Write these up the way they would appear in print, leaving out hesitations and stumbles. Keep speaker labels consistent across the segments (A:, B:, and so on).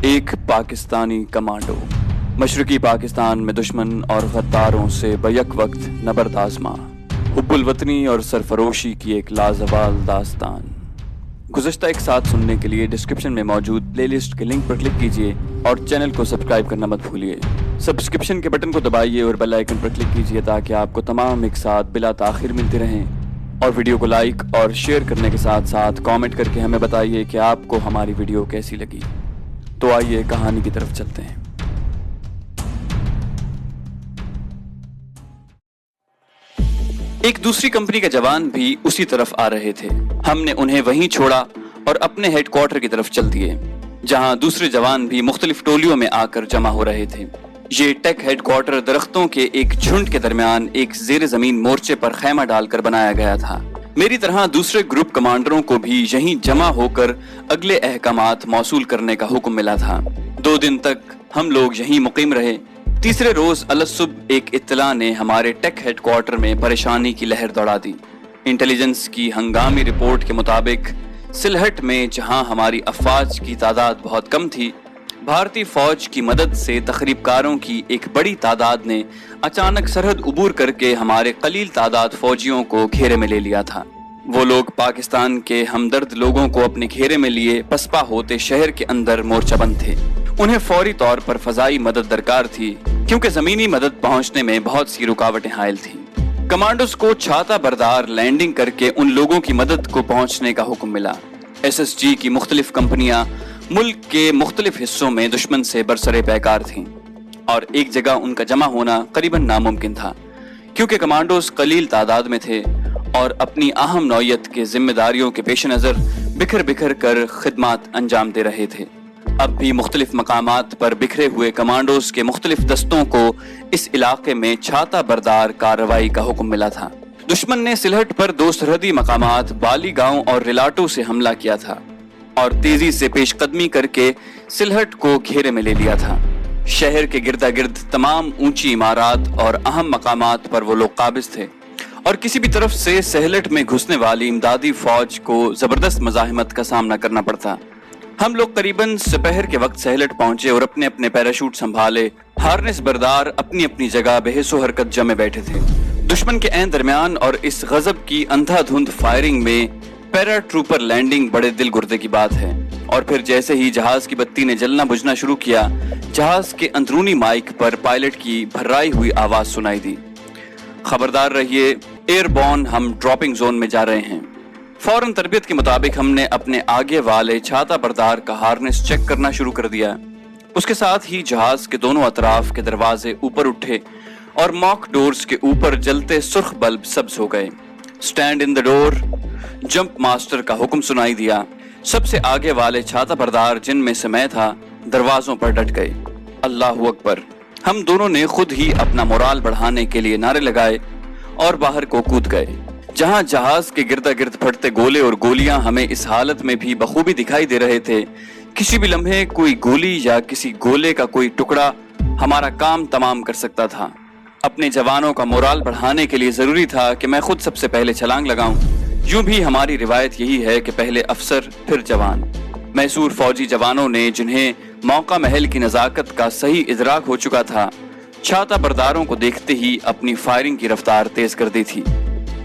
A: ایک پاکستانی کمانڈو مشرقی پاکستان میں دشمن اور غداروں سے بیک وقت نبرد آزما، حب الوطنی اور سرفروشی کی ایک لازوال داستان۔ گزشتہ ایک ساتھ سننے کے لیے ڈسکرپشن میں موجود پلے لسٹ کے لنک پر کلک کیجیے اور چینل کو سبسکرائب کرنا مت بھولیے۔ سبسکرپشن کے بٹن کو دبائیے اور بیل آئیکن پر کلک کیجیے تاکہ آپ کو تمام ایک ساتھ بلا تاخیر ملتے رہیں، اور ویڈیو کو لائک اور شیئر کرنے کے ساتھ ساتھ کامنٹ کر کے ہمیں بتائیے کہ آپ کو ہماری ویڈیو کیسی لگی۔ تو آئیے کہانی کی طرف چلتے ہیں۔ ایک دوسری کمپنی کا جوان بھی اسی طرف آ رہے تھے۔ ہم نے انہیں وہیں چھوڑا اور اپنے ہیڈ کوارٹر کی طرف چل دیے، جہاں دوسرے جوان بھی مختلف ٹولیوں میں آ کر جمع ہو رہے تھے۔ یہ ٹیک ہیڈ کوارٹر درختوں کے ایک جھنڈ کے درمیان ایک زیر زمین مورچے پر خیمہ ڈال کر بنایا گیا تھا۔ میری طرح دوسرے گروپ کمانڈروں کو بھی یہیں جمع ہو کر اگلے احکامات موصول کرنے کا حکم ملا تھا۔ 2 دن تک ہم لوگ یہیں مقیم رہے۔ تیسرے روز الصبح ایک اطلاع نے ہمارے ٹیک ہیڈ کوارٹر میں پریشانی کی لہر دوڑا دی۔ انٹیلیجنس کی ہنگامی رپورٹ کے مطابق سلہٹ میں جہاں ہماری افواج کی تعداد بہت کم تھی، بھارتی فوج کی مدد سے تخریب کاروں کی ایک بڑی تعداد نے اچانک سرحد عبور کر کے ہمارے قلیل تعداد فوجیوں کو گھیرے میں لے لیا تھا۔ وہ لوگ پاکستان کے ہمدرد لوگوں کو اپنے گھیرے میں لیے پسپا ہوتے شہر کے اندر مورچہ بند تھے۔ انہیں فوری طور پر فضائی مدد درکار تھی، کیونکہ زمینی مدد پہنچنے میں بہت سی رکاوٹیں حائل تھیں۔ کمانڈوز کو چھاتہ بردار لینڈنگ کر کے ان لوگوں کی مدد کو پہنچنے کا حکم ملا۔ SSG کی مختلف کمپنیاں ملک کے مختلف حصوں میں دشمن سے برسر پیکار تھیں، اور ایک جگہ ان کا جمع ہونا قریباً ناممکن تھا، کیونکہ کمانڈوز قلیل تعداد میں تھے اور اپنی اہم نوعیت کے ذمہ داریوں کے پیش نظر بکھر بکھر کر خدمات انجام دے رہے تھے۔ اب بھی مختلف مقامات پر بکھرے ہوئے کمانڈوز کے مختلف دستوں کو اس علاقے میں چھاتہ بردار کارروائی کا حکم ملا تھا۔ دشمن نے سلہٹ پر 2 سرحدی مقامات بالی گاؤں اور ریلاٹو سے حملہ کیا تھا اور تیزی سے پیش قدمی کر کے سلہٹ کو گھیرے میں لے لیا تھا۔ شہر کے گردا گرد تمام اونچی عمارات اور اہم مقامات پر وہ لوگ قابض تھے، اور کسی بھی طرف سے سلہٹ میں گھسنے والی امدادی فوج کو زبردست مزاحمت کا سامنا کرنا پڑتا۔ ہم لوگ قریباً سپہر کے وقت سہلٹ پہنچے اور اپنے اپنے پیراشوٹ سنبھالے ہارنس بردار اپنی اپنی جگہ بے حس و حرکت جمے بیٹھے تھے۔ دشمن کے عین درمیان اور اس غضب کی اندھا دھند فائرنگ میں پیرا ٹروپر لینڈنگ بڑے دل گردے کی بات ہے۔ اور پھر جیسے ہی جہاز کی بتی نے جلنا بجھنا شروع کیا، جہاز کے اندرونی مائک پر پائلٹ کی بھررائی ہوئی آواز سنائی دی، خبردار رہیے، ایئر بورن، ہم ڈراپنگ زون میں جا رہے ہیں۔ فوراً تربیت کے مطابق ہم نے اپنے آگے والے چھاتہ بردار کا ہارنس چیک کرنا شروع کر دیا۔ اس کے ساتھ ہی جہاز کے دونوں اطراف کے دروازے اوپر اٹھے اور موک ڈورز کے اوپر جلتے سرخ بلب سبز ہو گئے۔ سٹینڈ ان دا ڈور، جمپ ماسٹر کا حکم سنائی دیا۔ سب سے آگے والے چھاتہ بردار، جن میں سے میں تھا، دروازوں پر ڈٹ گئے۔ اللہ اکبر! ہم دونوں نے خود ہی اپنا مورال بڑھانے کے لیے نعرے لگائے اور باہر کو کود گئے۔ جہاں جہاز کے گردا گرد پھٹتے گولے اور گولیاں ہمیں اس حالت میں بھی بخوبی دکھائی دے رہے تھے، کسی بھی لمحے کوئی گولی یا کسی گولے کا کوئی ٹکڑا ہمارا کام تمام کر سکتا تھا۔ اپنے جوانوں کا مورال بڑھانے کے لیے ضروری تھا کہ میں خود سب سے پہلے چھلانگ لگاؤں۔ یوں بھی ہماری روایت یہی ہے کہ پہلے افسر پھر جوان۔ میسور فوجی جوانوں نے، جنہیں موقع محل کی نزاکت کا صحیح ادراک ہو چکا تھا، چھاتہ برداروں کو دیکھتے ہی اپنی فائرنگ کی رفتار تیز کر دی تھی۔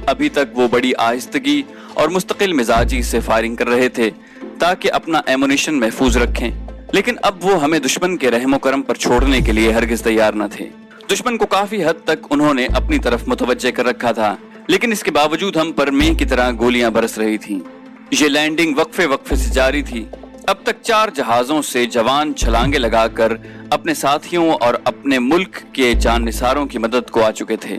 A: ابھی تک وہ بڑی آہستگی اور مستقل مزاجی سے فائرنگ کر رہے تھے تاکہ اپنا ایمونیشن محفوظ رکھیں، لیکن اب وہ ہمیں دشمن کے رحم و کرم پر چھوڑنے کے لیے ہرگز تیار نہ تھے۔ دشمن کو کافی حد تک انہوں نے اپنی طرف متوجہ کر رکھا تھا، لیکن اس کے باوجود ہم پر مے کی طرح گولیاں برس رہی تھیں۔ یہ لینڈنگ وقفے وقفے سے جاری تھی۔ اب تک 4 جہازوں سے جوان چھلانگے لگا کر اپنے ساتھیوں اور اپنے ملک کے جان نثاروں کی مدد کو آ چکے تھے،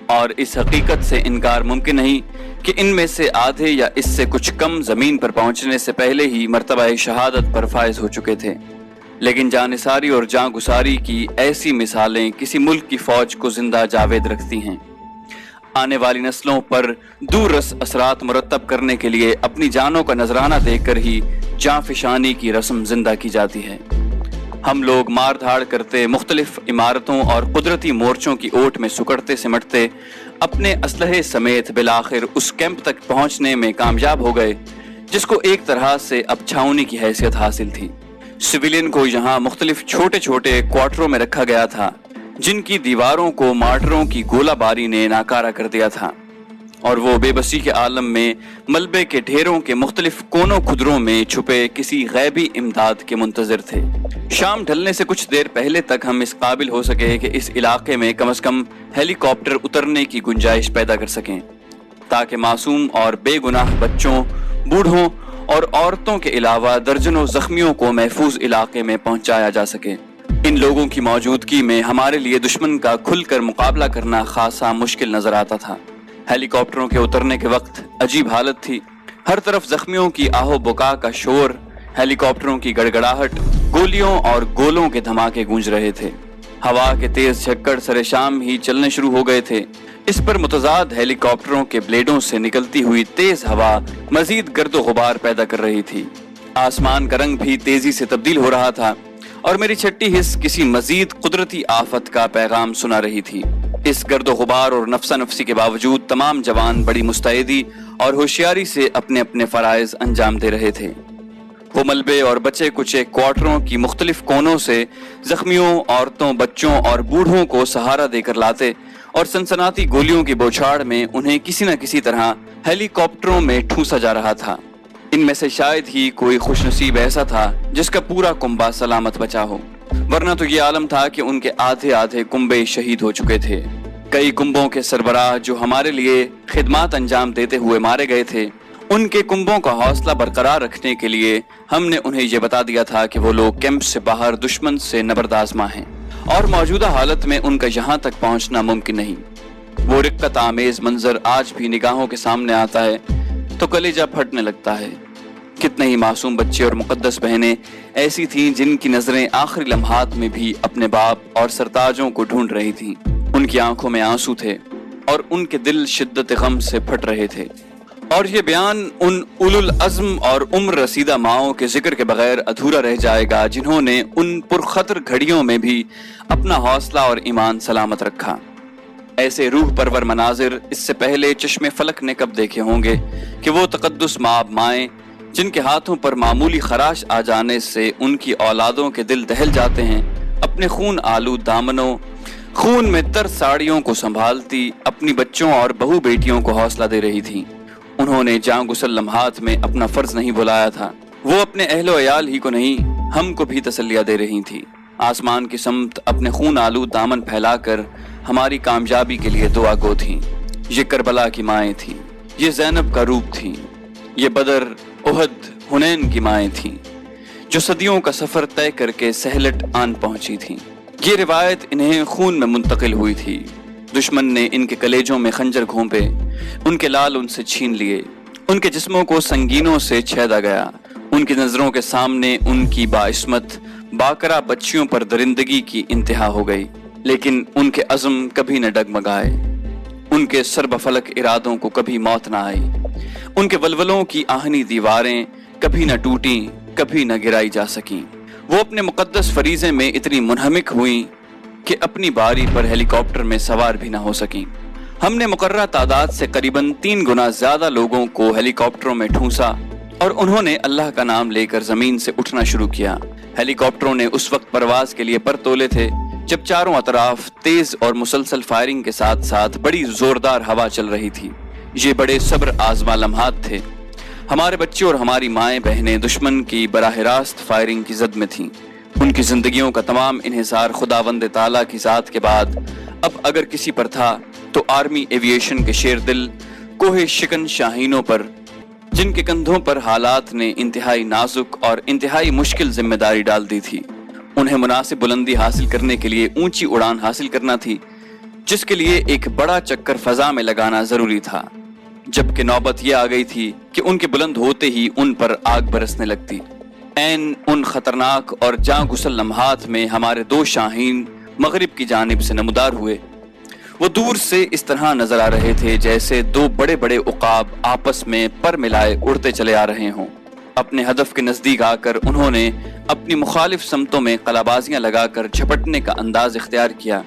A: اور اس حقیقت سے انکار ممکن نہیں کہ ان میں سے آدھے یا اس سے کچھ کم زمین پر پہنچنے سے پہلے ہی مرتبہ شہادت پر فائز ہو چکے تھے۔ لیکن جان نثاری اور جاں گساری کی ایسی مثالیں کسی ملک کی فوج کو زندہ جاوید رکھتی ہیں۔ آنے والی نسلوں پر دور رس اثرات مرتب کرنے کے لیے اپنی جانوں کا نذرانہ دے کر ہی جاں فشانی کی رسم زندہ کی جاتی ہے۔ ہم لوگ مار دھاڑ کرتے، مختلف عمارتوں اور قدرتی مورچوں کی اوٹ میں سکڑتے سمٹتے اپنے اسلحے سمیت بالآخر اس کیمپ تک پہنچنے میں کامیاب ہو گئے جس کو ایک طرح سے اب چھاؤنی کی حیثیت حاصل تھی۔ सिविलियन को यहाँ मुख्तलिफ छोटे छोटे क्वार्टरों में रखा गया था जिनकी दीवारों को मार्टरों की गोलाबारी ने नाकारा कर दिया था, और वो बेबसी के आलम में मलबे के ढेरों के मुख्तलिफ कोनों खुदरों में छुपे किसी गैबी इमदाद के मुंतजर थे। शाम ढलने से कुछ देर पहले तक हम इस काबिल हो सके कि इस इलाके में कम से कम हेलीकॉप्टर उतरने की गुंजाइश पैदा कर सकें, ताकि मासूम और बेगुनाह बच्चों, बूढ़ों और औरतों के अलावा दर्जनों जख्मियों को महफूज इलाके में पहुंचाया जा सके। इन लोगों की मौजूदगी में हमारे लिए दुश्मन का खुलकर मुकाबला करना खासा मुश्किल नजर आता था। हेलीकॉप्टरों के उतरने के वक्त अजीब हालत थी। हर तरफ जख्मियों की आहो बुका का शोर, हेलीकॉप्टरों की गड़गड़ाहट, गोलियों और गोलों के धमाके गूंज रहे थे। हवा के तेज झक्कड़ सरे शाम ही चलने शुरू हो गए थे। इस पर मुतजाद हेलीकॉप्टरों के ब्लेडों से निकलती हुई तेज हवा मजीद गर्दो गुबार पैदा कर रही थी। आसमान का रंग भी तेजी से तब्दील हो रहा था और मेरी छठी हिस्स किसी मजीद कुदरती आफत का पैगाम सुना रही थी। इस गर्दो गुबार और नफसा नफसी के बावजूद तमाम जवान बड़ी मुस्तैदी और होशियारी से अपने अपने फराइज अंजाम दे रहे थे। वो मलबे और बचे कुचे क्वार्टरों की मुख्तलिफ कोनों से जख्मियों, औरतों, बच्चों और बूढ़ों को सहारा देकर लाते और सनसनाती गोलियों की बौछार में उन्हें किसी न किसी तरह हेलीकॉप्टरों में ठूंसा जा रहा था। इनमें से शायद ही कोई खुशनसीब ऐसा था जिसका पूरा कुंबा सलामत बचा हो, वरना तो ये आलम था कि उनके आधे आधे कुंबे शहीद हो चुके थे। कई कुंबों के सरबराह जो हमारे लिए खिदमात अंजाम देते हुए मारे गए थे, उनके कुंबों का हौसला बरकरार रखने के लिए हमने उन्हें ये बता दिया था कि वो लोग कैंप से बाहर दुश्मन से नबरदाज़मा हैं और मौजूदा हालत में उनका यहाँ तक पहुँचना मुमकिन नहीं। वो रिक्कत आमेज मंजर आज भी निगाहों के सामने आता है तो कलेजा फटने लगता है। कितने ही मासूम बच्चे और मुकद्दस बहनें ऐसी थीं जिनकी नजरें आखिरी लम्हात में भी अपने बाप और सरताजों को ढूंढ रही थीं। उनकी आंखों में आंसू थे और उनके दिल शिद्दत गम से फट रहे थे। और ये बयान उन उलुल अज़्म और उम्र रसीदा माओं के जिक्र के बगैर अधूरा रह जाएगा जिन्होंने उन पुरखतर घड़ियों में भी अपना हौसला और ईमान सलामत रखा। ऐसे रूह परवर मनाजिर इससे पहले चश्मे फलक ने कब देखे होंगे कि वो तकद्दुस माब माएं जिनके हाथों पर मामूली खराश आ जाने से उनकी औलादों के दिल दहल जाते हैं, अपने खून आलूद दामनों, खून में तर साड़ियों को संभालती अपनी बच्चों और बहू बेटियों को हौसला दे रही थी। उन्होंने जान गुसल लम्हात में अपना फर्ज नहीं भुलाया था। वो अपने अहलो अयाल ही को नहीं, हमको भी तसल्लियां दे रही थी। आसमान की समत अपने खून आलूद दामन फैलाकर हमारी कामयाबी के लिए दुआ गो थी। ये करबला की माएँ थीं, ये ज़ैनब का रूप थी, ये बदर, उहद, हुनैन की माएँ थीं जो सदियों का सफर तय करके सहलट आन पहुंची थीं। ये रिवायत इन्हें खून में मुंतकिल हुई थी। दुश्मन ने इनके कलेजों में खंजर घोंपे, उनके लाल उनसे छीन लिए, उनके जिस्मों को संगीनों से छेदा गया। उनकी नजरों के सामने उनकी बाइस्मत बाकरा बच्चियों पर दरिंदगी की इंतहा हो गई, लेकिन उनके अज़्म कभी न डगमगाए। उनके सरबफलक इरादों को कभी मौत न आई। उनके वलवलों की आहनी दीवारें कभी न टूटी, कभी न गिराई जा सकीं। वो अपने मुकद्दस फरीज़े में इतनी मुनहमिक हुई कि अपनी बारी पर हेलीकॉप्टर में सवार भी ना हो सकीं। हमने मुकर्रर तादाद से करीबन 3 गुना ज्यादा लोगों को हेलीकॉप्टरों में ठूंसा और उन्होंने अल्लाह का नाम लेकर जमीन से उठना शुरू किया। हेलीकॉप्टरों ने उस वक्त परवाज के लिए पर तोले थे जब चारों अतराफ तेज और मुसलसल फायरिंग के साथ साथ बड़ी जोरदार हवा चल रही थी। ये बड़े सब्र आजमा लम्हात थे। हमारे बच्चे और हमारी माएँ बहनें दुश्मन की बराह रास्त फायरिंग की जद में थीं। उनकी जिंदगियों का तमाम इन्हिसार खुदावंद ताला की ज़ात के बाद अब अगर किसी पर था तो आर्मी एविएशन के शेर दिल कोहे शिकन शाहीनों पर, जिनके कंधों पर हालात ने इंतहाई नाजुक और इंतहाई मुश्किल जिम्मेदारी डाल दी थी। उन्हें मुनासिब बुलंदी हासिल करने के लिए ऊंची उड़ान हासिल करना थी, जिसके लिए एक बड़ा चक्कर फजा में लगाना जरूरी था। जबकि नौबत यह आ गई थी कि उनके बुलंद होते ही उन पर आग बरसने लगती। ऐन उन खतरनाक और जान गुसल लम्हात में हमारे 2 शाहीन मगरिब की जानिब से नमदार हुए। वो दूर से इस तरह नजर आ रहे थे जैसे 2 बड़े बड़े उकाब आपस में पर मिलाए उड़ते चले आ रहे हों। अपने हदफ के नजदीक आकर उन्होंने अपनी मुखालिफ समतों में कलाबाजियां लगाकर झपटने का अंदाज इख्तियार किया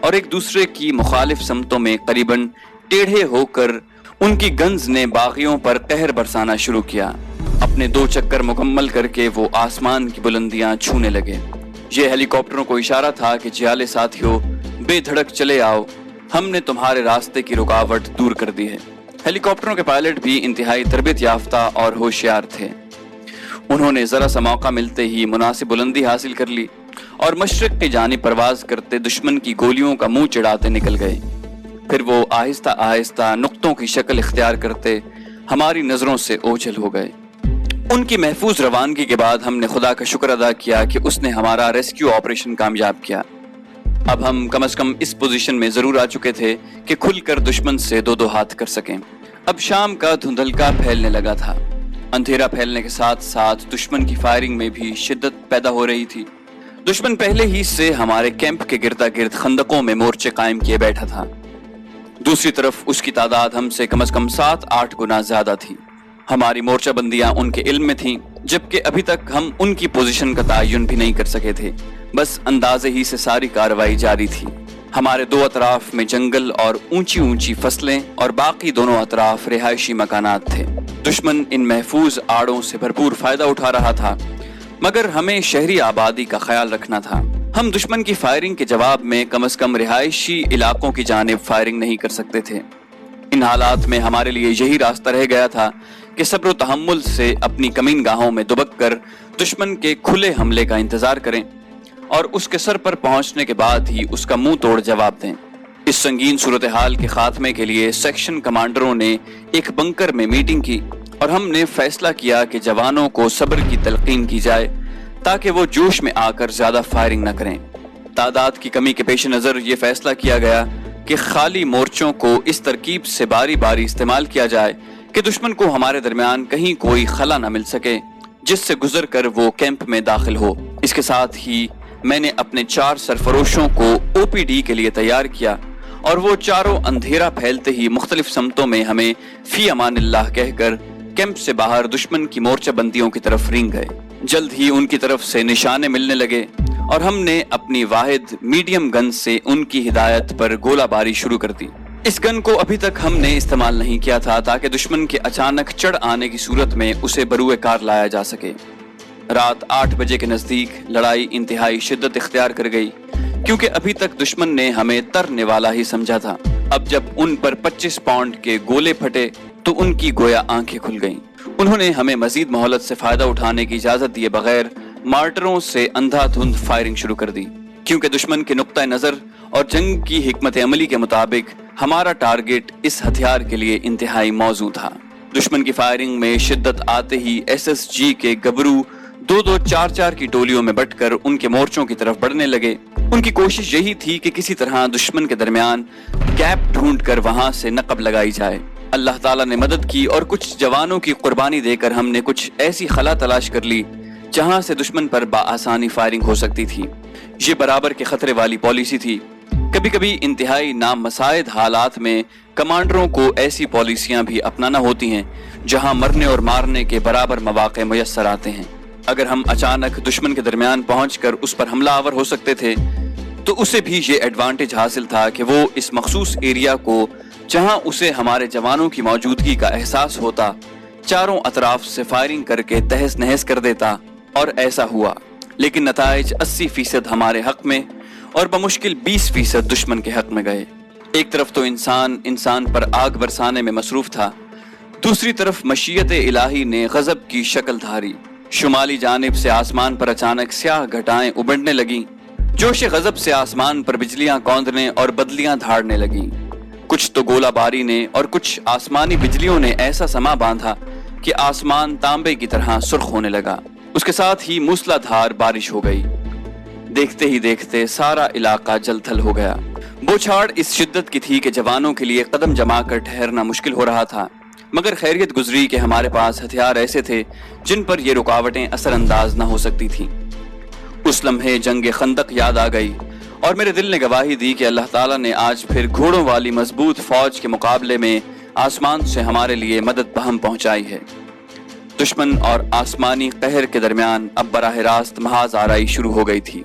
A: और एक दूसरे की मुखालिफ समतों में करीबन टेढ़े होकर उनकी गंज ने बागियों पर कहर बरसाना शुरू किया। अपने 2 चक्कर मुकम्मल करके वो आसमान की बुलंदियां छूने लगे। ये हेलीकॉप्टरों को इशारा था कि जियाले साथियों, बेधड़क चले आओ, हमने तुम्हारे रास्ते की रुकावट दूर कर दी है। हेलीकॉप्टरों के पायलट भी इंतहाई तरबियत याफ्ता और होशियार थे। उन्होंने जरा सा मौका मिलते ही मुनासिब बुलंदी हासिल कर ली और मशरिक की जानिब परवाज करते दुश्मन की गोलियों का मुंह चिढ़ाते निकल गए। फिर वो आहिस्ता आहिस्ता नुक्तों की शक्ल इख्तियार करते हमारी नजरों से ओझल हो गए। उनकी महफूज रवानगी के बाद हमने खुदा का शुक्र अदा किया कि उसने हमारा रेस्क्यू ऑपरेशन कामयाब किया। अब हम कम से कम इस पोजीशन में जरूर आ चुके थे कि खुलकर दुश्मन से दो हाथ कर सकें। अब शाम का धुंधलका फैलने लगा था। अंधेरा फैलने के साथ साथ दुश्मन की फायरिंग में भी शिद्दत पैदा हो रही थी। दुश्मन पहले ही से हमारे कैंप के गिरदा गिर्द खंदकों में मोर्चे कायम किए बैठा था। दूसरी तरफ उसकी तादाद हमसे कम से कम 7-8 गुना ज्यादा थी। हमारी मोर्चाबंदियां उनके इल्म में थीं, जबकि अभी तक हम उनकी पोजीशन का तयन भी नहीं कर सके थे। बस अंदाजे ही से सारी कार्रवाई जारी थी। हमारे 2 अतराफ में जंगल और ऊंची ऊंची फसलें और बाकी दोनों अतराफ रिहायशी मकानात थे। दुश्मन इन महफूज आड़ों से भरपूर फायदा उठा रहा था, मगर हमें शहरी आबादी का ख्याल रखना था। हम दुश्मन की फायरिंग के जवाब में कम से कम रिहायशी इलाकों की जानिब फायरिंग नहीं कर सकते थे। इन हालात में हमारे लिए यही रास्ता रह गया था कि सब्र तहम्मुल से अपनी कमीन गाहों में दुबक कर दुश्मन के खुले हमले का इंतजार करें और उसके सर पर पहुंचने के बाद ही उसका मुंह तोड़ जवाब दें। इस संगीन सूरत हाल के खात्मे के लिए सेक्शन कमांडरों ने एक बंकर में मीटिंग की और हमने फैसला किया कि जवानों को सब्र की तलकीन की जाए ताकि वो जोश में आकर ज्यादा फायरिंग न करें। तादाद की कमी के पेश नजर ये फैसला किया गया कि खाली मोर्चों को इस तरकीब से बारी बारी इस्तेमाल किया जाए कि दुश्मन को हमारे दरमियान कहीं कोई खला न मिल सके जिससे गुजर कर वो कैंप में दाखिल हो। इसके साथ ही मैंने अपने 4 सरफरोशों को ओपीडी के लिए तैयार किया और वो चारों अंधेरा फैलते ही मुख्तलिफ समतों में हमें फी अमानिल्लाह कहकर कैंप से बाहर दुश्मन की मोर्चाबंदियों की तरफ रेंग गए। जल्द ही उनकी तरफ से निशाने मिलने लगे और हमने अपनी वाहिद मीडियम गन से उनकी हिदायत पर गोलाबारी शुरू कर दी। इस गन को अभी तक हमने इस्तेमाल नहीं किया था ताकि दुश्मन के अचानक चढ़ आने की सूरत में उसे बरूए कार लाया जा सके। रात 8 बजे के नजदीक लड़ाई इंतहाई शिद्दत इख्तियार कर गई, क्योंकि अभी तक दुश्मन ने हमें तरने वाला ही समझा था। अब जब उन पर 25 पाउंड के गोले फटे तो उनकी गोया आंखें खुल गईं। उन्होंने हमें मजीद मोहलत से फायदा उठाने की इजाजत दिए बगैर मार्टरों से अंधाधुंध फायरिंग शुरू कर दी, क्योंकि दुश्मन के नुक्ता नजर और जंग की हिकमत अमली के मुताबिक हमारा टारगेट इस हथियार के लिए इंतहाई मौजू था। दुश्मन की फायरिंग में शिद्दत आते ही SSG के गबरू 2-2, 4-4 की टोलियों में बटकर उनके मोर्चों की तरफ बढ़ने लगे। उनकी कोशिश यही थी कि किसी तरह दुश्मन के दरमियान गैप ढूंढकर वहां से नकब लगाई जाए। अल्लाह ताला ने मदद की और कुछ जवानों की कुर्बानी देकर हमने कुछ ऐसी खला तलाश कर ली जहां से दुश्मन पर बाआसानी फायरिंग हो सकती थी। ये बराबर के खतरे वाली पॉलिसी थी। कभी कभी इंतहाई नामसाइद हालात में कमांडरों को ऐसी पॉलिसियां भी अपनाना होती हैं जहां मरने और मारने के बराबर मौके मुयस्सर आते हैं। अगर हम अचानक दुश्मन के दरमियान पहुंचकर उस पर हमलावर हो सकते थे तो उसे भी ये एडवांटेज हासिल था कि वो इस मखसूस एरिया को जहां उसे हमारे जवानों की मौजूदगी का एहसास होता चारों अतराफ से फायरिंग करके तहस नहस कर देता, और ऐसा हुआ। लेकिन नताइज 80% हमारे हक में और बमुश्किल 20% दुश्मन के हक में गए। एक तरफ तो इंसान पर आग बरसाने में मसरूफ था, दूसरी तरफ मशीयत इलाही ने गजब की शक्ल धारी। शुमाली जानिब से आसमान पर अचानक स्याह घटाएं उबड़ने लगी। जोश गजब से आसमान पर बिजलियां कौंधने और बदलियां धाड़ने लगी। कुछ तो गोलाबारी ने और कुछ आसमानी बिजलियों ने ऐसा समा बांधा कि आसमान तांबे की तरह सुर्ख होने लगा। उसके साथ ही मूसलाधार बारिश हो गई। देखते ही देखते सारा इलाका जलथल हो गया। बौछार इस शिद्दत की थी कि जवानों के लिए कदम जमा कर ठहरना मुश्किल हो रहा था, मगर खैरियत गुजरी कि हमारे पास हथियार ऐसे थे जिन पर ये रुकावटें असरअंदाज न हो सकती थीं। उस लम्हे जंग खंदक याद आ गई और मेरे दिल ने गवाही दी कि अल्लाह ताला ने आज फिर घोड़ों वाली मजबूत फौज के मुकाबले में आसमान से हमारे लिए मदद बहम पहुंचाई है। दुश्मन और आसमानी कहर के दरमियान अब बराह रास्त महाज आराई शुरू हो गई थी।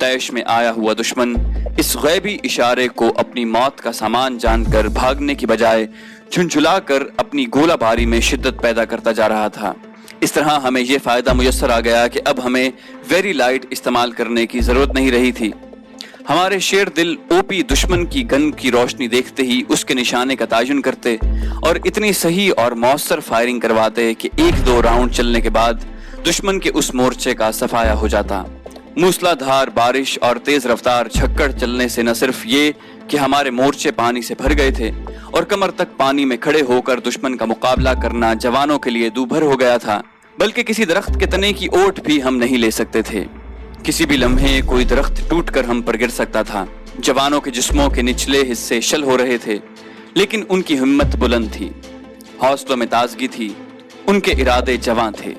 A: तैश में आया हुआ दुश्मन इस गैबी इशारे को अपनी मौत का सामान जानकर भागने की बजाय झुंझुलाकर अपनी गोलाबारी में शिद्दत पैदा करता जा रहा था। اس طرح ہمیں یہ فائدہ میسر آ گیا کہ اب ہمیں ویری لائٹ استعمال کرنے کی ضرورت نہیں رہی تھی۔ ہمارے شیر دل او پی دشمن کی گن کی روشنی دیکھتے ہی اس کے نشانے کا تعین کرتے اور اتنی صحیح اور مؤثر فائرنگ کرواتے کہ 1-2 راؤنڈ چلنے کے بعد دشمن کے اس مورچے کا صفایا ہو جاتا۔ موسلا دھار بارش اور تیز رفتار جھکڑ چلنے سے نہ صرف یہ کہ ہمارے مورچے پانی سے بھر گئے تھے اور کمر تک پانی میں کھڑے ہو کر دشمن کا مقابلہ کرنا جوانوں کے لیے دوبھر ہو گیا تھا، بلکہ کسی درخت کے تنے کی اوٹ بھی ہم نہیں لے سکتے تھے۔ کسی بھی لمحے کوئی درخت ٹوٹ کر ہم پر گر سکتا تھا۔ جوانوں کے جسموں کے نچلے حصے شل ہو رہے تھے، لیکن ان کی ہمت بلند تھی، حوصلوں میں تازگی تھی، ان کے ارادے جواں تھے۔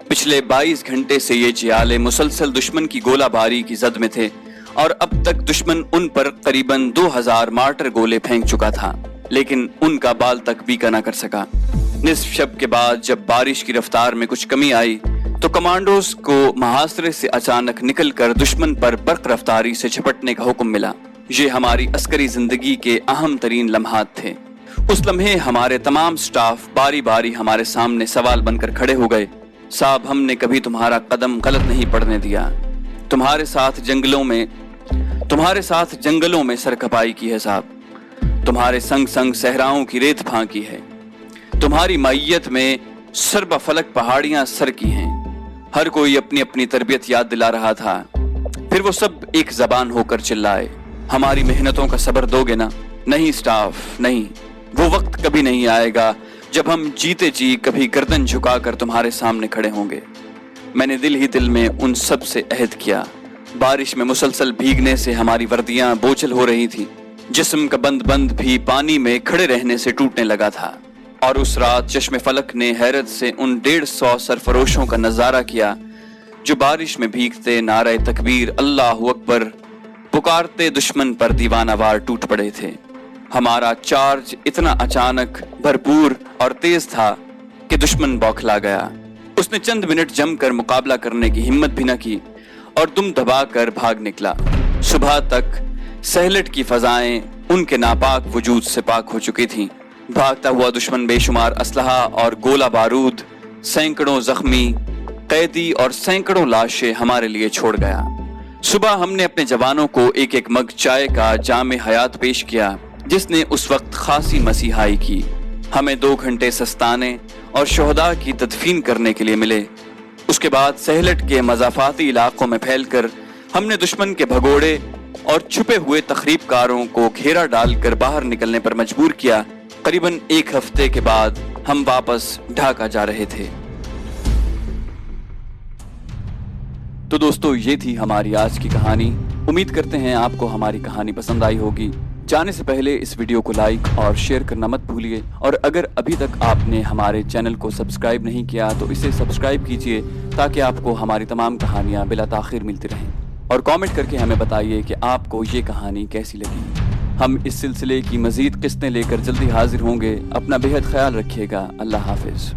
A: پچھلے 22 گھنٹے سے یہ جیالے مسلسل دشمن کی گولہ باری کی زد میں تھے اور اب تک دشمن ان پر قریباً 2000 مارٹر گولے پھینک چکا تھا، لیکن ان کا بال تک بھی نہ کر سکا۔ نصف شب کے بعد جب بارش کی رفتار میں کچھ کمی آئی تو کمانڈوز کو محاصرے سے اچانک نکل کر دشمن پر برق رفتاری سے جھپٹنے کا حکم ملا۔ یہ ہماری عسکری زندگی کے اہم ترین لمحات تھے۔ اس لمحے ہمارے تمام سٹاف باری باری ہمارے سامنے سوال بن کر کھڑے ہو گئے۔ صاحب، ہم نے کبھی تمہارا قدم غلط نہیں پڑنے دیا۔ تمہارے ساتھ جنگلوں میں سرکھپائی کی ہے صاحب، تمہارے سنگ سنگ صحراؤں کی ریت پھانکی ہے، تمہاری معیت میں سربا فلک پہاڑیاں سر کی ہیں۔ ہر کوئی اپنی اپنی تربیت یاد دلا رہا تھا۔ پھر وہ سب ایک زبان ہو کر چلائے، ہماری محنتوں کا صبر دو گے نا؟ نہیں سٹاف، نہیں، وہ وقت کبھی نہیں آئے گا جب ہم جیتے جی کبھی گردن جھکا کر تمہارے سامنے کھڑے ہوں گے۔ میں نے دل ہی دل میں ان سب سے عہد کیا۔ بارش میں مسلسل بھیگنے سے ہماری وردیاں بوجھل ہو رہی تھی، جسم کا بند بھی پانی میں کھڑے رہنے سے ٹوٹنے لگا تھا، اور اس رات چشم فلک نے حیرت سے ان 150 سرفروشوں کا نظارہ کیا جو بارش میں بھیگتے نعرہ تکبیر اللہ اکبر پکارتے دشمن پر دیوانہ وار ٹوٹ پڑے تھے۔ ہمارا چارج اتنا اچانک، بھرپور اور تیز تھا کہ دشمن بوکھلا گیا۔ اس نے چند منٹ جم کر مقابلہ کرنے کی ہمت بھی نہ کی اور دم دبا کر بھاگ نکلا۔ صبح تک سہلٹ کی فضائیں ان کے ناپاک وجود سے پاک ہو چکی تھیں۔ بھاگتا ہوا دشمن بے شمار اسلحہ اور گولہ بارود، سینکڑوں زخمی قیدی اور سینکڑوں لاشیں ہمارے لیے چھوڑ گیا۔ صبح ہم نے اپنے جوانوں کو ایک ایک مگ چائے کا جام حیات پیش کیا، جس نے اس وقت خاصی مسیحائی کی۔ ہمیں 2 گھنٹے سستانے اور شہداء کی تدفین کرنے کے لیے ملے۔ اس کے بعد سہلٹ کے مضافاتی علاقوں میں پھیل کر ہم نے دشمن کے بھگوڑے اور چھپے ہوئے تخریب کاروں کو گھیرا ڈال کر باہر نکلنے پر مجبور کیا۔ قریباً 1 ہفتے کے بعد ہم واپس ڈھاکہ جا رہے تھے۔ تو دوستو، یہ تھی ہماری آج کی کہانی۔ امید کرتے ہیں آپ کو ہماری کہانی پسند آئی ہوگی۔ جانے سے پہلے اس ویڈیو کو لائک اور شیئر کرنا مت بھولیے، اور اگر ابھی تک آپ نے ہمارے چینل کو سبسکرائب نہیں کیا تو اسے سبسکرائب کیجیے تاکہ آپ کو ہماری تمام کہانیاں بلا تاخیر ملتی رہیں، اور کامنٹ کر کے ہمیں بتائیے کہ آپ کو یہ کہانی کیسی لگی۔ ہم اس سلسلے کی مزید قسطیں لے کر جلدی حاضر ہوں گے۔ اپنا بہت خیال رکھیے گا۔ اللہ حافظ۔